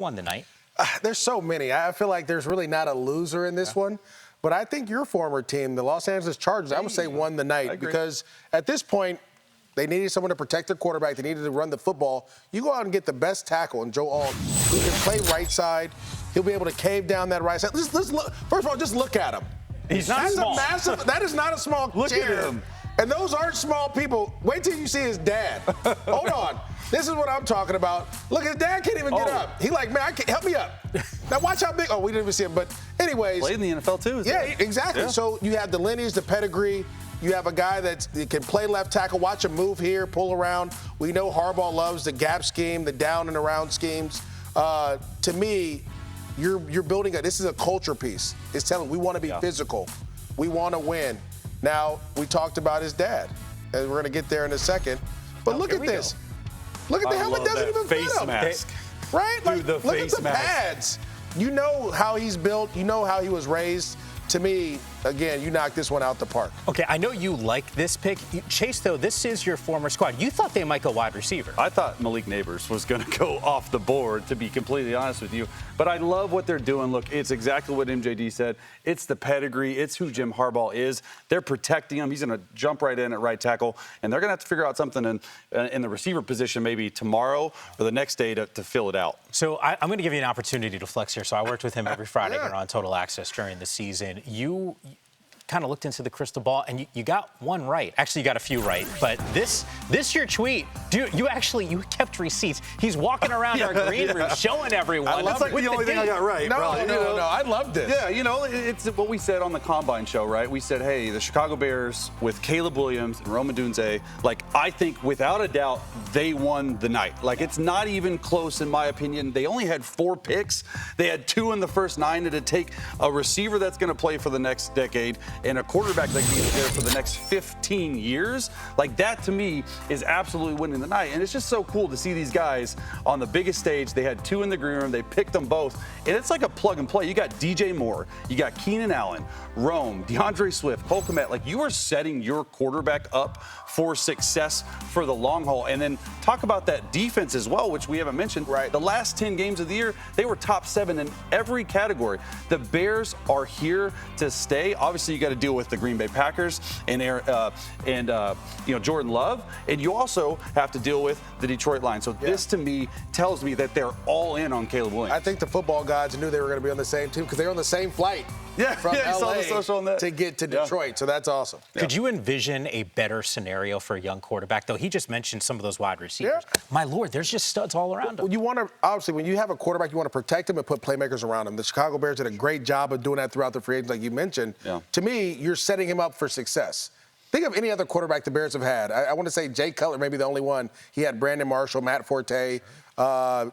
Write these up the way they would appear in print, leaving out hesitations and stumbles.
Won the night. There's so many. I feel like there's really not a loser in this one. But I think your former team, the Los Angeles Chargers, I would say won the night because at this point, they needed someone to protect their quarterback. They needed to run the football. You go out and get the best tackle in Joe Alt, who can play right side. He'll be able to cave down that right side. Let's look. First of all, just look at him. He's not small. That is not a small Look chair. at him. And those aren't small people. Wait till you see his dad. Hold on. This is what I'm talking about. Look, his dad can't even get up. He like, man, I can't, help me up. Now watch how big. Oh, we didn't even see him. But anyways. Played in the NFL too. Yeah, exactly. Yeah. So you have the lineage, the pedigree. You have a guy that can play left tackle. Watch him move here, pull around. We know Harbaugh loves the gap scheme, the down and around schemes. To me, you're building this is a culture piece. It's telling we want to be physical. We want to win. Now, we talked about his dad, and we're going to get there in a second. But look at this. Look at the helmet. Doesn't even fit face him. mask. Right? Dude, the look face at the mask. pads. You know how he's built. You know how he was raised. To me, again, you knocked this one out the park. Okay, I know you like this pick. Chase, though, this is your former squad. You thought they might go wide receiver. I thought Malik Neighbors was going to go off the board, to be completely honest with you. But I love what they're doing. Look, it's exactly what MJD said. It's the pedigree. It's who Jim Harbaugh is. They're protecting him. He's going to jump right in at right tackle. And they're going to have to figure out something in the receiver position maybe tomorrow or the next day to fill it out. So I'm going to give you an opportunity to flex here. So I worked with him every Friday here on Total Access during the season. You kind of looked into the crystal ball, and you got one right. Actually, you got a few right. But this your tweet, dude, you kept receipts. He's walking around our green room showing everyone. That's like the only thing I got right. No, probably. no. I love this. Yeah, it's what we said on the Combine show, right? We said, hey, the Chicago Bears with Caleb Williams and Rome Odunze, like, I think without a doubt they won the night. Like, it's not even close in my opinion. They only had 4 picks. They had 2 in the first 9, and to take a receiver that's going to play for the next decade and a quarterback that can be there for the next 15 years, like that to me is absolutely winning the night. And it's just so cool to see these guys on the biggest stage. They had 2 in the green room. They picked them both. And it's like a plug and play. You got DJ Moore. You got Keenan Allen, Rome, DeAndre Swift, Cole Kmet. Like, you are setting your quarterback up for success for the long haul. And then talk about that defense as well, which we haven't mentioned. Right. The last 10 games of the year, they were top 7 in every category. The Bears are here to stay. Obviously, you got to deal with the Green Bay Packers and Jordan Love, and you also have to deal with the Detroit Lions. So this to me tells me that they're all in on Caleb Williams. I think the football gods knew they were going to be on the same team because they were on the same flight from I saw LA the social on that. to get to Detroit. So that's awesome. Could you envision a better scenario for a young quarterback? Though he just mentioned some of those wide receivers. Yeah. My Lord, there's just studs all around him. Well, you want to, obviously, when you have a quarterback, you want to protect him and put playmakers around him. The Chicago Bears did a great job of doing that throughout the free agents, like you mentioned. Yeah. To me, you're setting him up for success. Think of any other quarterback the Bears have had. I want to say Jay Cutler, maybe the only one. He had Brandon Marshall, Matt Forte, a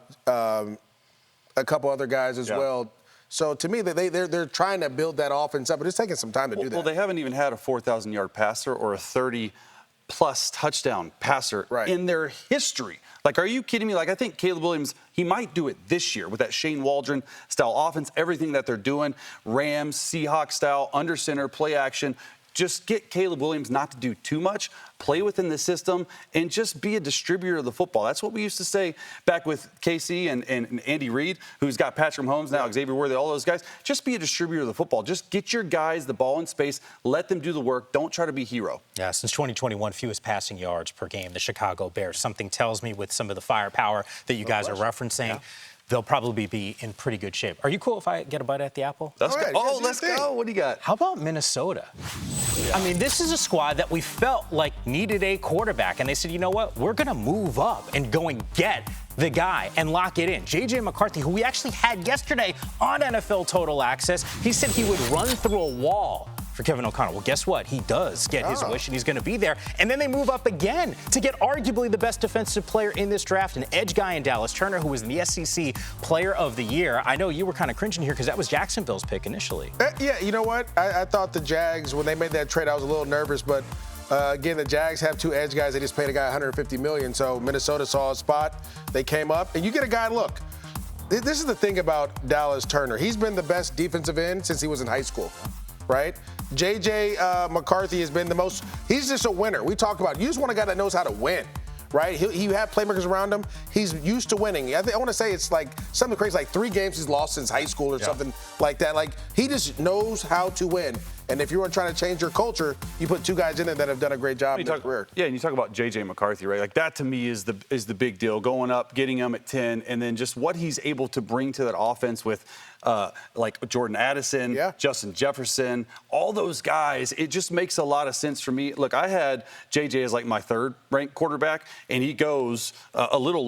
couple other guys as well. So to me, they're trying to build that offense up, but it's taking some time to do that. Well, they haven't even had a 4,000-yard passer or a 30-plus touchdown passer in their history. Like, are you kidding me? Like, I think Caleb Williams, he might do it this year with that Shane Waldron-style offense, everything that they're doing, Rams, Seahawks-style, under center, play action. Just get Caleb Williams not to do too much, play within the system, and just be a distributor of the football. That's what we used to say back with KC and Andy Reid, who's got Patrick Mahomes now, Xavier Worthy, all those guys. Just be a distributor of the football. Just get your guys the ball in space. Let them do the work. Don't try to be hero. Yeah, since 2021, fewest passing yards per game, the Chicago Bears. Something tells me with some of the firepower that you guys are referencing, they'll probably be in pretty good shape. Are you cool if I get a bite at the apple? Let's go. Let's go. What do you got? How about Minnesota? I mean, this is a squad that we felt like needed a quarterback. And they said, you know what? We're going to move up and go and get the guy and lock it in. J.J. McCarthy, who we actually had yesterday on NFL Total Access, he said he would run through a wall for Kevin O'Connell. Well, guess what? He does get his wish, and he's going to be there. And then they move up again to get arguably the best defensive player in this draft, an edge guy in Dallas Turner, who was the SEC Player of the Year. I know you were kind of cringing here because that was Jacksonville's pick initially. Yeah, you know what? I thought the Jags, when they made that trade, I was a little nervous, but again, the Jags have 2 edge guys. They just paid a guy $150 million, so Minnesota saw a spot. They came up, and you get a guy, look, this is the thing about Dallas Turner. He's been the best defensive end since he was in high school, right? J.J. McCarthy has been the most – he's just a winner. We talked about you just want a guy that knows how to win, right? He have playmakers around him. He's used to winning. I want to say it's like something crazy, like 3 games he's lost since high school or something like that. Like, he just knows how to win. And if you want to try to change your culture, you put 2 guys in there that have done a great job in their career. Yeah, and you talk about J.J. McCarthy, right? Like, that to me is the big deal. Going up, getting him at 10, and then just what he's able to bring to that offense with like Jordan Addison, Justin Jefferson, all those guys. It just makes a lot of sense for me. Look, I had J.J. as like my 3rd ranked quarterback, and he goes a little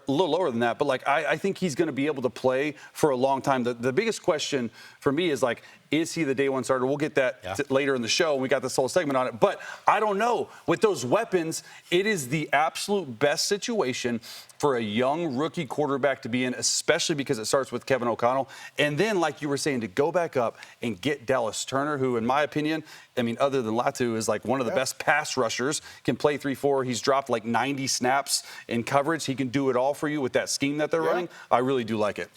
lower than that. But like, I think he's going to be able to play for a long time. The biggest question for me is like, is he the day 1 starter? We'll get that later in the show. We got this whole segment on it. But I don't know. With those weapons, it is the absolute best situation for a young rookie quarterback to be in, especially because it starts with Kevin O'Connell. And then, like you were saying, to go back up and get Dallas Turner, who, in my opinion, I mean, other than Latu, is like one of the best pass rushers, can play 3-4. He's dropped like 90 snaps in coverage. He can do it all for you with that scheme that they're running. I really do like it.